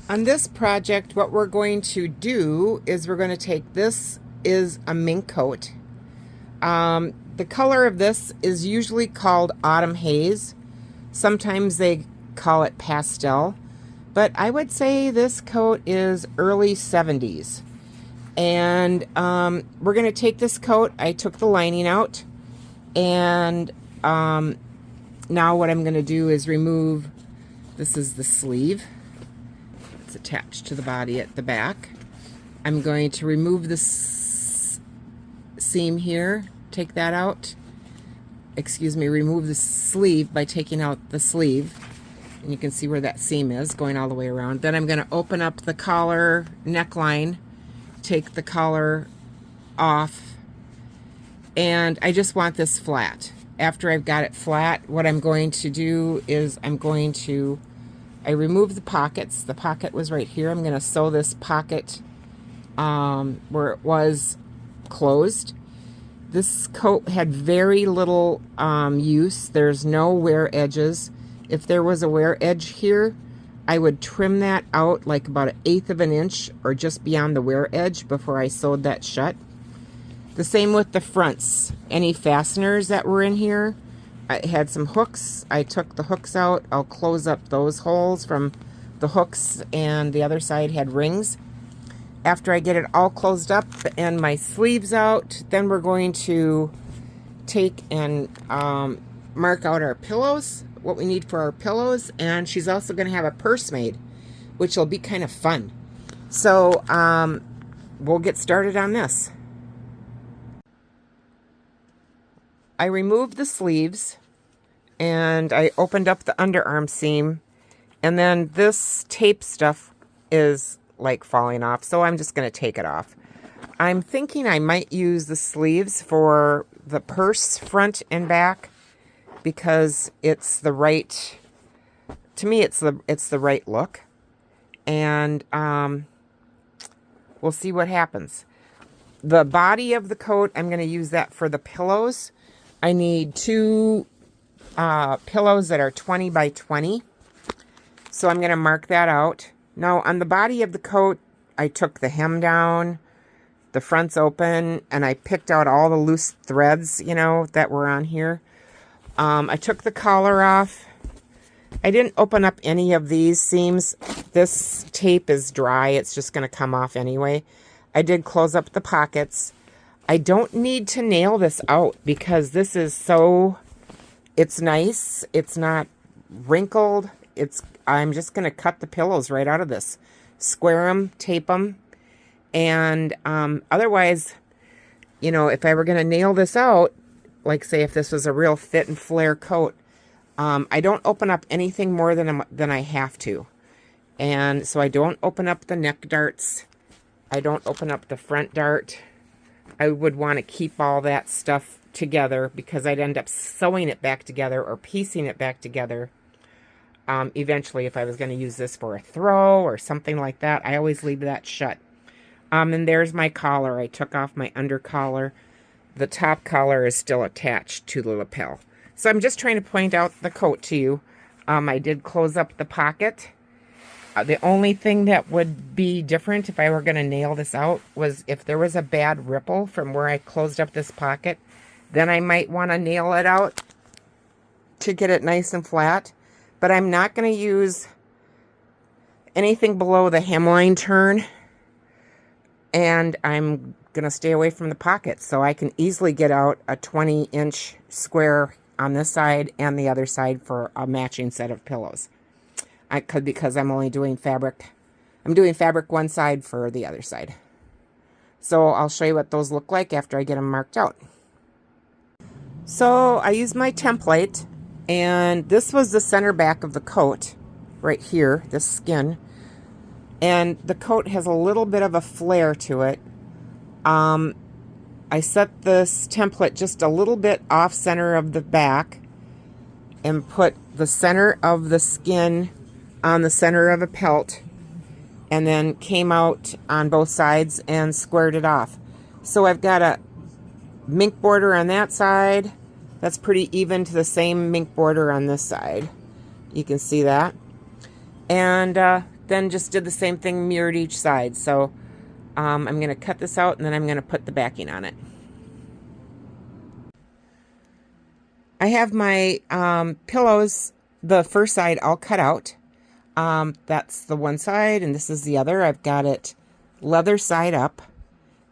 On this project, what we're going to do is we're going to take, this is a mink coat. The color of this is usually called autumn haze. Sometimes they call it pastel, but I would say this coat is early 70s. And we're going to take this coat. I took the lining out, and now what I'm going to do is remove, this is the sleeve. It's attached to the body at the back. I'm going to remove this seam here, take that out. Excuse me, remove the sleeve by taking out the sleeve. And you can see where that seam is going all the way around. Then I'm going to open up the collar neckline, take the collar off, and I just want this flat. After I've got it flat, what I'm going to do is I remove the pockets. The pocket was right here. I'm going to sew this pocket where it was closed. This coat had very little use. There's no wear edges. If there was a wear edge here, I would trim that out like about 1/8 of an inch or just beyond the wear edge before I sewed that shut. The same with the fronts. Any fasteners that were in here, I had some hooks. I took the hooks out. I'll close up those holes from the hooks, and the other side had rings. After I get it all closed up and my sleeves out, then we're going to take and mark out our pillows, what we need for our pillows, and she's also going to have a purse made, which will be kind of fun. So we'll get started on this. I removed the sleeves and I opened up the underarm seam, and then this tape stuff is like falling off, so I'm just going to take it off. I'm thinking I might use the sleeves for the purse front and back because it's the right, to me it's the right look, and we'll see what happens. The body of the coat, I'm going to use that for the pillows. I need 2 pillows that are 20 by 20. So I'm going to mark that out. Now on the body of the coat, I took the hem down, the front's open, and I picked out all the loose threads, you know, that were on here. I took the collar off. I didn't open up any of these seams. This tape is dry. It's just going to come off anyway. I did close up the pockets. I don't need to nail this out because this is so, it's nice. It's not wrinkled. I'm just going to cut the pillows right out of this. Square them, tape them. And otherwise, you know, if I were going to nail this out, like say if this was a real fit and flare coat, I don't open up anything more than I have to. And so I don't open up the neck darts. I don't open up the front dart. I would want to keep all that stuff together because I'd end up sewing it back together or piecing it back together. Eventually, if I was going to use this for a throw or something like that, I always leave that shut. And there's my collar. I took off my under collar. The top collar is still attached to the lapel. So I'm just trying to point out the coat to you. I did close up the pocket. The only thing that would be different if I were going to nail this out was if there was a bad ripple from where I closed up this pocket, then I might want to nail it out to get it nice and flat. But I'm not going to use anything below the hemline turn, and I'm going to stay away from the pocket so I can easily get out a 20-inch square on this side and the other side for a matching set of pillows. I could, because I'm only doing fabric. I'm doing fabric one side for the other side. So I'll show you what those look like after I get them marked out. So I used my template, and this was the center back of the coat right here, this skin. And the coat has a little bit of a flare to it. I set this template just a little bit off center of the back and put the center of the skin on the center of a pelt, and then came out on both sides and squared it off. So I've got a mink border on that side. That's pretty even to the same mink border on this side. You can see that. And then just did the same thing, mirrored each side. So I'm going to cut this out, and then I'm going to put the backing on it. I have my pillows, the first side all cut out. That's the one side, and this is the other. I've got it leather side up.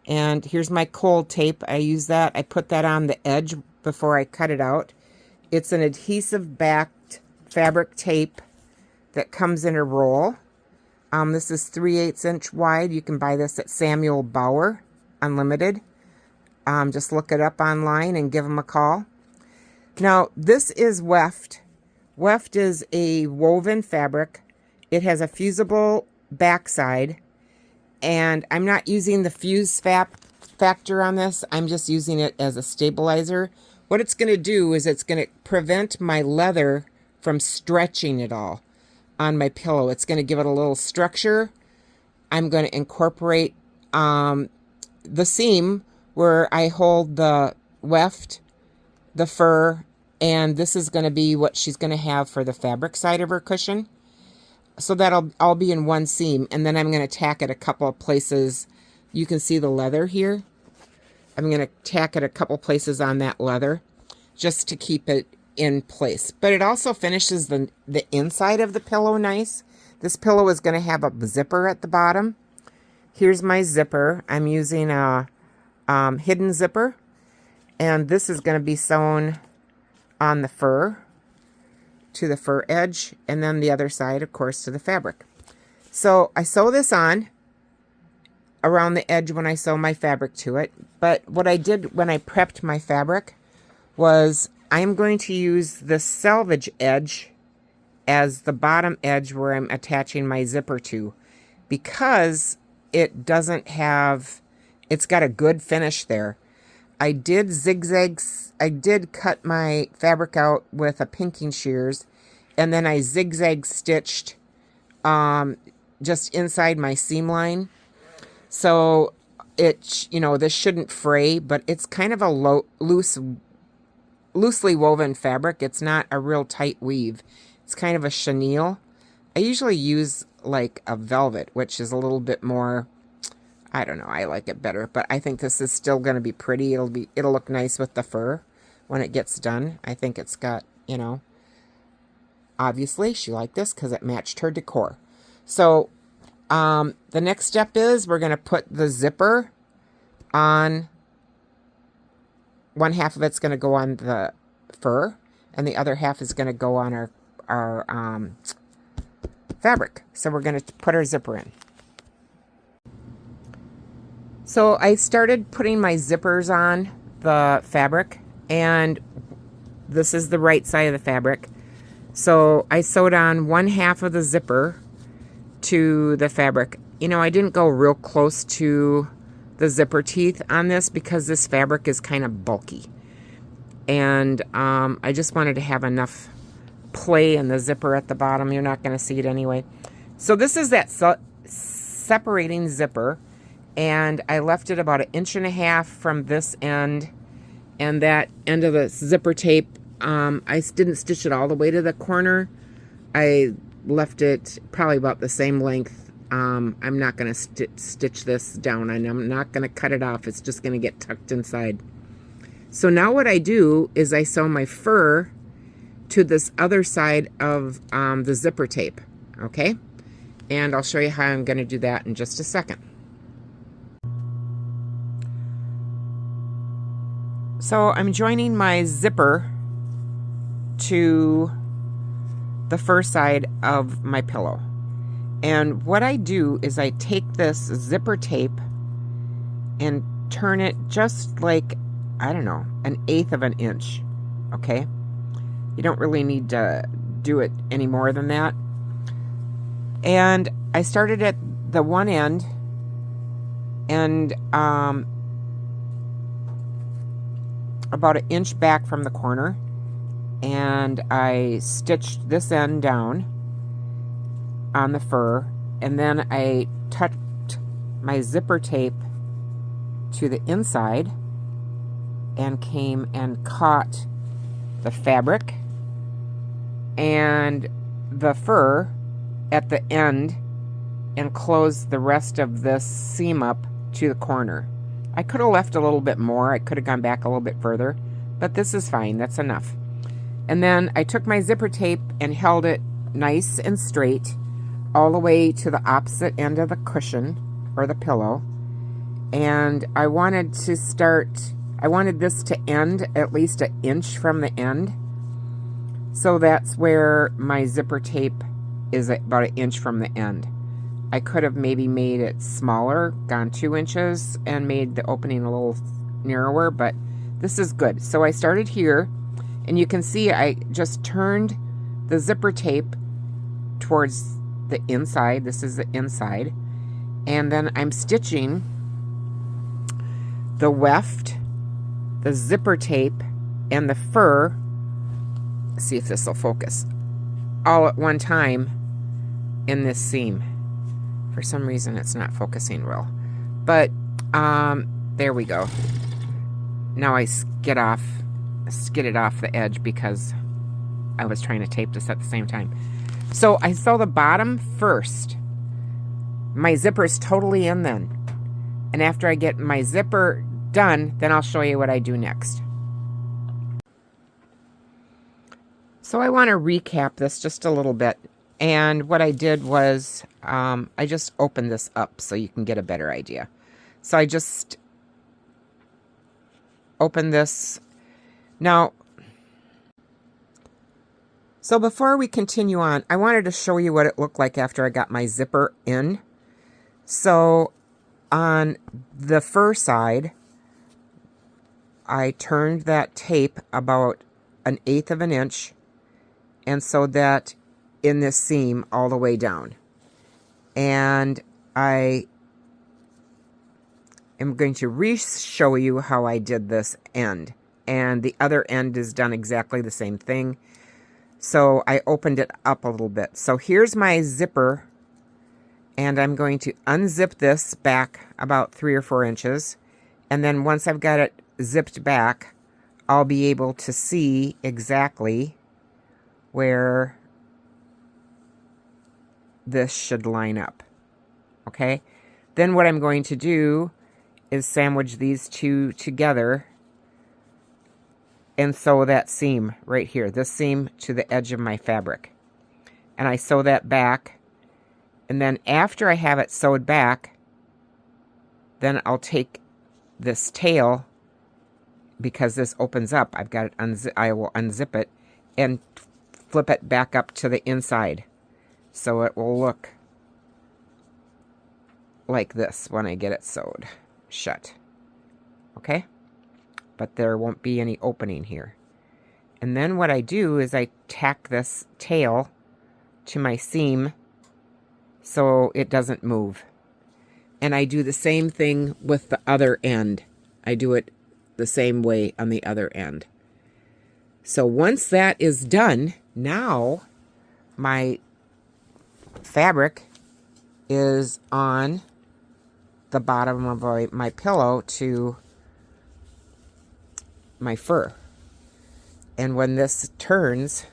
And here's my cold tape. I use that. I put that on the edge before I cut it out. It's an adhesive backed fabric tape that comes in a roll. This is 3/8 inch wide. You can buy this at Samuel Bauer Unlimited. Just look it up online and give them a call. Now, this is weft. Weft is a woven fabric. It has a fusible backside, and I'm not using the fuse factor on this. I'm just using it as a stabilizer. What it's going to do is it's going to prevent my leather from stretching at all on my pillow. It's going to give it a little structure. I'm going to incorporate the seam where I hold the weft, the fur, and this is going to be what she's going to have for the fabric side of her cushion. So that'll all be in one seam, and then I'm going to tack it a couple of places. You can see the leather here. I'm going to tack it a couple places on that leather just to keep it in place. But it also finishes the inside of the pillow nice. This pillow is going to have a zipper at the bottom. Here's my zipper. I'm using a hidden zipper, and this is going to be sewn on the fur, to the fur edge, and then the other side, of course, to the fabric. So I sew this on around the edge when I sew my fabric to it. But what I did when I prepped my fabric was I'm going to use the selvage edge as the bottom edge where I'm attaching my zipper to, because it doesn't have, it's got a good finish there. I did cut my fabric out with a pinking shears, and then I zigzag stitched just inside my seam line. So it, this shouldn't fray, but it's kind of a loosely woven fabric. It's not a real tight weave. It's kind of a chenille. I usually use like a velvet, which is a little bit more, I don't know, I like it better, but I think this is still going to be pretty. It'll look nice with the fur when it gets done. I think it's got, obviously she liked this because it matched her decor. So the next step is we're going to put the zipper on. One half of it's going to go on the fur, and the other half is going to go on our fabric. So we're going to put our zipper in. So I started putting my zippers on the fabric, and this is the right side of the fabric. So I sewed on one half of the zipper to the fabric. I didn't go real close to the zipper teeth on this because this fabric is kind of bulky. And I just wanted to have enough play in the zipper at the bottom. You're not going to see it anyway. So this is that separating zipper. And I left it about 1.5 inches from this end, and that end of the zipper tape, I didn't stitch it all the way to the corner. I left it probably about the same length. I'm not going to stitch this down, and I'm not going to cut it off. It's just going to get tucked inside. So now what I do is I sew my fur to this other side of the zipper tape, okay? And I'll show you how I'm going to do that in just a second. So I'm joining my zipper to the fur side of my pillow. And what I do is I take this zipper tape and turn it just like, I don't know, 1/8 of an inch, okay? You don't really need to do it any more than that. And I started at the one end, and about 1 inch back from the corner, and I stitched this end down on the fur, and then I tucked my zipper tape to the inside and came and caught the fabric and the fur at the end and close the rest of this seam up to the corner. I could have left a little bit more. I could have gone back a little bit further, but this is fine. That's enough. And then I took my zipper tape and held it nice and straight all the way to the opposite end of the cushion or the pillow. And I wanted this to end at least an inch from the end. So that's where my zipper tape is, about an inch from the end. I could have maybe made it smaller, gone 2 inches, and made the opening a little narrower, but this is good. So I started here, and you can see I just turned the zipper tape towards the inside. This is the inside. And then I'm stitching the weft, the zipper tape, and the fur. Let's see if this will focus, all at one time in this seam. For some reason it's not focusing well, but there we go. Now I skid it off the edge because I was trying to tape this at the same time. So I sew the bottom first. My zipper is totally in then, and after I get my zipper done, then I'll show you what I do next. So I want to recap this just a little bit. And what I did was I just opened this up so you can get a better idea. So I just opened this. Now, so before we continue on, I wanted to show you what it looked like after I got my zipper in. So on the fur side, I turned that tape about 1/8 of an inch and sewed that in this seam all the way down. And I am going to re-show you how I did this end. And the other end is done exactly the same thing. So I opened it up a little bit. So here's my zipper. And I'm going to unzip this back about 3 or 4 inches. And then once I've got it zipped back, I'll be able to see exactly where this should line up. Okay? Then what I'm going to do is sandwich these two together and sew that seam right here, this seam to the edge of my fabric. And I sew that back, and then after I have it sewed back, then I'll take this tail, because this opens up, I've got it I will unzip it and flip it back up to the inside. So it will look like this when I get it sewed shut. Okay? But there won't be any opening here. And then what I do is I tack this tail to my seam so it doesn't move. And I do the same thing with the other end. I do it the same way on the other end. So once that is done, now my fabric is on the bottom of my pillow to my fur. And when this turns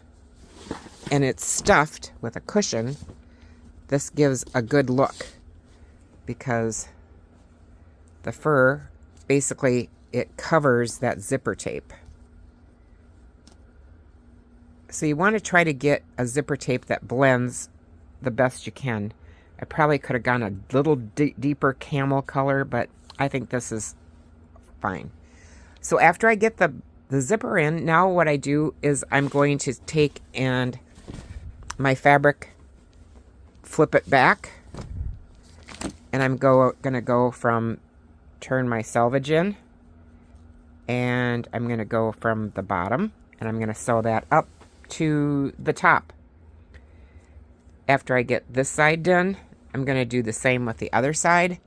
and it's stuffed with a cushion, this gives a good look, because the fur, basically, it covers that zipper tape. So you want to try to get a zipper tape that blends the best you can. I probably could have gone a little deeper camel color, but I think this is fine. So after I get the zipper in, now what I do is I'm going to take and my fabric, flip it back, and I'm gonna go from, turn my selvage in, and I'm gonna go from the bottom, and I'm gonna sew that up to the top. After I get this side done, I'm going to do the same with the other side,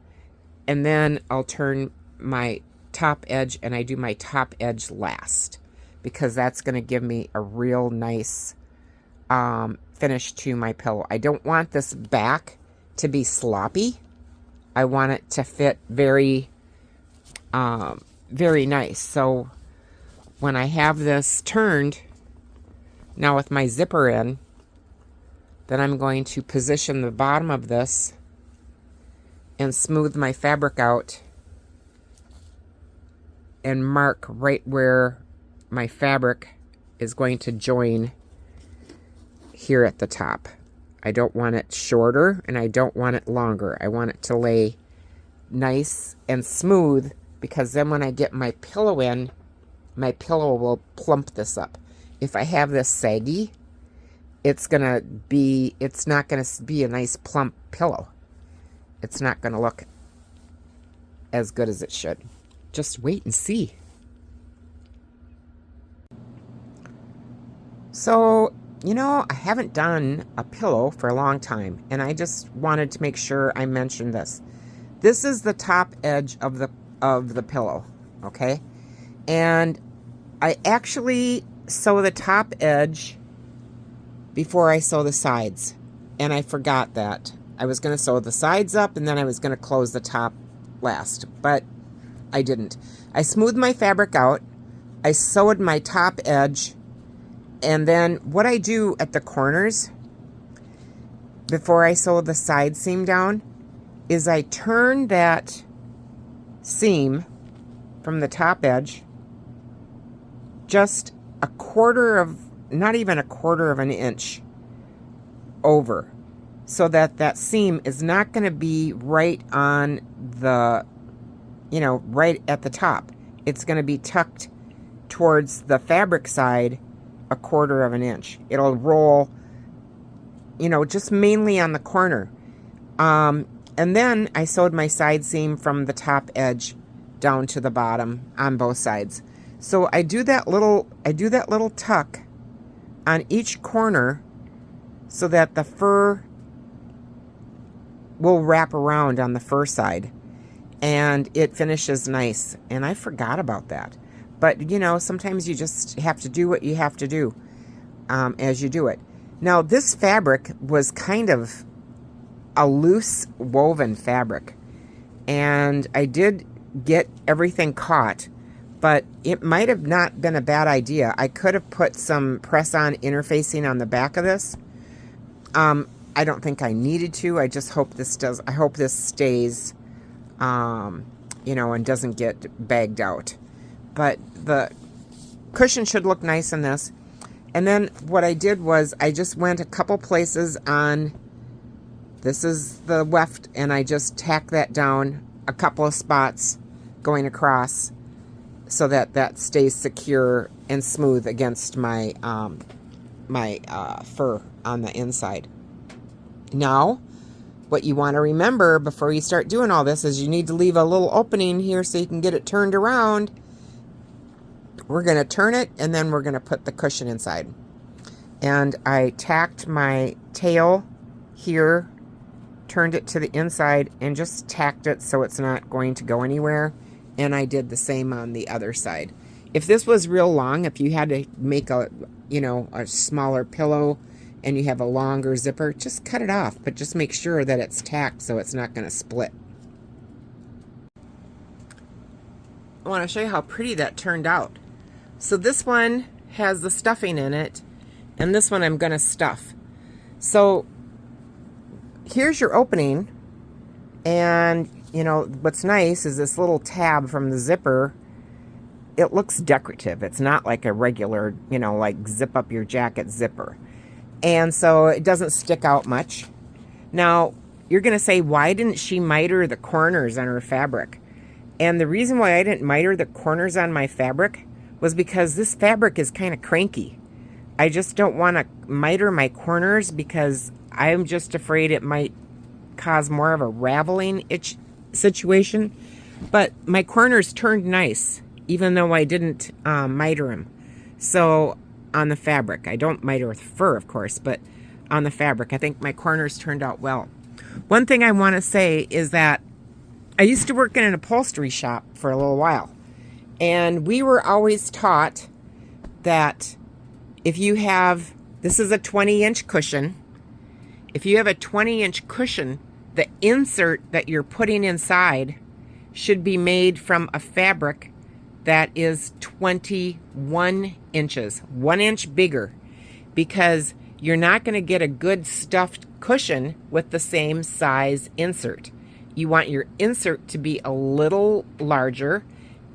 and then I'll turn my top edge, and I do my top edge last, because that's going to give me a real nice finish to my pillow. I don't want this back to be sloppy. I want it to fit very, very nice. So when I have this turned, now with my zipper in, then I'm going to position the bottom of this and smooth my fabric out and mark right where my fabric is going to join here at the top. I don't want it shorter and I don't want it longer. I want it to lay nice and smooth, because then when I get my pillow in, my pillow will plump this up. If I have this saggy, it's not gonna be a nice plump pillow. It's not gonna look as good as it should. Just wait and see. So, you know, I haven't done a pillow for a long time, and I just wanted to make sure I mentioned this. This is the top edge of the pillow, okay? And I actually sew the top edge before I sew the sides, and I forgot that. I was going to sew the sides up, and then I was going to close the top last, but I didn't. I smoothed my fabric out, I sewed my top edge, and then what I do at the corners before I sew the side seam down is I turn that seam from the top edge just not even a quarter of an inch over, so that that seam is not going to be right on the, right at the top. It's going to be tucked towards the fabric side a quarter of an inch. It'll roll, just mainly on the corner. And then I sewed my side seam from the top edge down to the bottom on both sides. So I do that little tuck on each corner so that the fur will wrap around on the fur side and it finishes nice. And I forgot about that. But, sometimes you just have to do what you have to do as you do it. Now, this fabric was kind of a loose woven fabric, and I did get everything caught, but it might have not been a bad idea. I could have put some press-on interfacing on the back of this. I don't think I needed to. I just hope I hope this stays, and doesn't get bagged out. But the cushion should look nice in this. And then what I did was I just went a couple places on, this is the weft, and I just tacked that down a couple of spots going across so that that stays secure and smooth against my fur on the inside. Now, what you want to remember before you start doing all this is you need to leave a little opening here so you can get it turned around. We're going to turn it, and then we're going to put the cushion inside. And I tacked my tail here, turned it to the inside, and just tacked it so it's not going to go anywhere. And I did the same on the other side. If this was real long, if you had to make a smaller pillow and you have a longer zipper, just cut it off, but just make sure that it's tacked so it's not going to split. I want to show you how pretty that turned out. So this one has the stuffing in it, and this one I'm going to stuff. So here's your opening, and what's nice is this little tab from the zipper. It looks decorative. It's not like a regular, like zip up your jacket zipper. And so it doesn't stick out much. Now, you're going to say, why didn't she miter the corners on her fabric? And the reason why I didn't miter the corners on my fabric was because this fabric is kind of cranky. I just don't want to miter my corners because I'm just afraid it might cause more of a raveling itch situation. But my corners turned nice, even though I didn't miter them. So on the fabric, I don't miter with fur, of course, but on the fabric, I think my corners turned out well. One thing I want to say is that I used to work in an upholstery shop for a little while. And we were always taught that if you have, this is a 20-inch cushion. If you have a 20-inch cushion, the insert that you're putting inside should be made from a fabric that is 21 inches, 1 inch bigger, because you're not going to get a good stuffed cushion with the same size insert. you want your insert to be a little larger,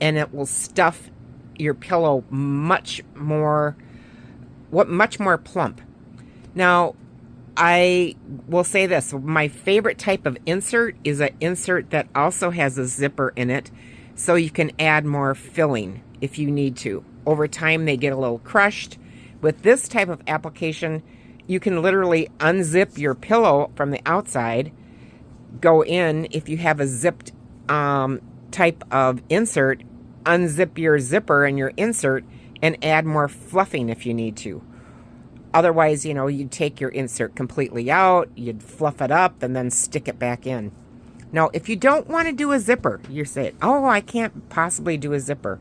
and it will stuff your pillow much more plump. Now, I will say this, my favorite type of insert is an insert that also has a zipper in it, so you can add more filling if you need to. Over time, they get a little crushed. With this type of application, you can literally unzip your pillow from the outside, go in, if you have a zipped type of insert, unzip your zipper and your insert and add more fluffing if you need to. Otherwise, you know, you'd take your insert completely out, you'd fluff it up, and then stick it back in. Now, if you don't want to do a zipper, you're saying, oh, I can't possibly do a zipper.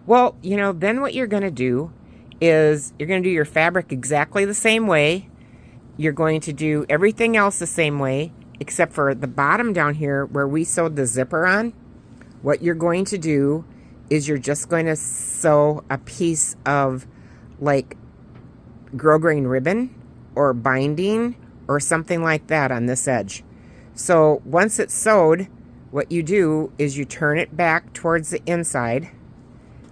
Well, you know, then what you're going to do is you're going to do your fabric exactly the same way. You're going to do everything else the same way, except for the bottom down here where we sewed the zipper on. What you're going to do is you're just going to sew a piece of like grosgrain ribbon or binding or something like that on this edge. So once it's sewed, what you do is you turn it back towards the inside.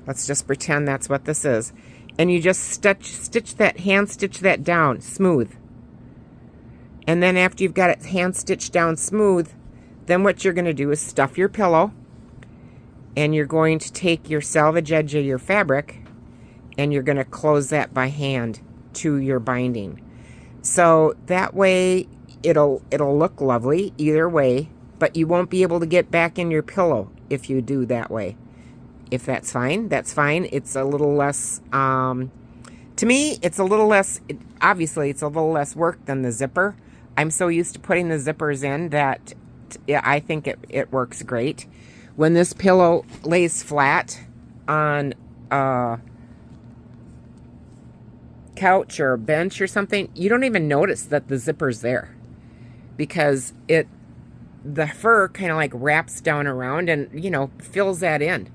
Let's just pretend that's what this is. And you just stitch that, hand stitch that down smooth. And then after you've got it hand stitched down smooth, then what you're going to do is stuff your pillow, and you're going to take your selvage edge of your fabric and you're going to close that by hand to your binding. So that way it'll look lovely either way, but you won't be able to get back in your pillow if you do that way. If that's fine, that's fine. It's a little less, to me, it's a little less, obviously it's a little less work than the zipper. I'm so used to putting the zippers in that I think it works great. When this pillow lays flat on a couch or a bench or something, you don't even notice that the zipper's there, because the fur kind of like wraps down around and, you know, fills that in.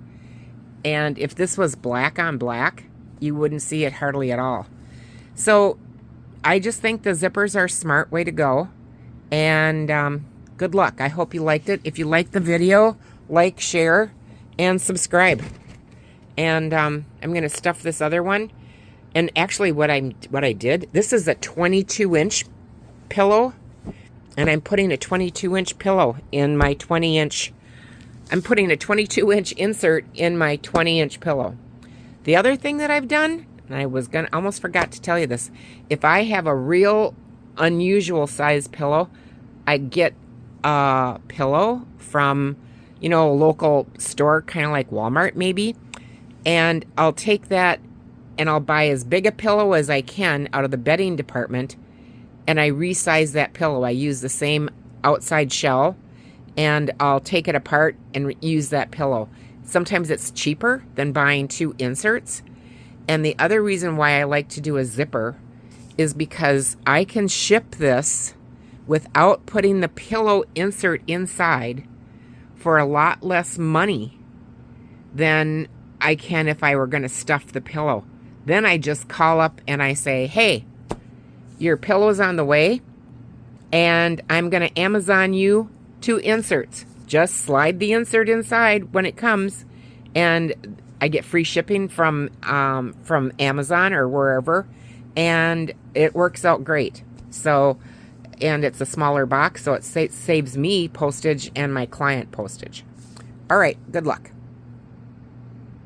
And if this was black on black, you wouldn't see it hardly at all. So I just think the zippers are a smart way to go. And good luck. I hope you liked it. If you liked the video, like, share, and subscribe. And I'm going to stuff this other one. And actually what I did, this is a 22-inch pillow. And I'm putting a 22-inch pillow in my 20-inch. I'm putting a 22-inch insert in my 20-inch pillow. The other thing that I've done, and I was almost forgot to tell you this, if I have a real unusual size pillow, I get a pillow from, you know, a local store, kind of like Walmart maybe, and I'll take that and I'll buy as big a pillow as I can out of the bedding department, and I resize that pillow. I use the same outside shell, and I'll take it apart and use that pillow. Sometimes it's cheaper than buying 2 inserts. And the other reason why I like to do a zipper is because I can ship this without putting the pillow insert inside for a lot less money than I can if I were going to stuff the pillow. Then I just call up and I say, hey, your pillow's on the way, and I'm going to Amazon you 2 inserts. Just slide the insert inside when it comes, and I get free shipping from Amazon or wherever, and it works out great. So, and it's a smaller box, so it saves me postage and my client postage. All right, good luck.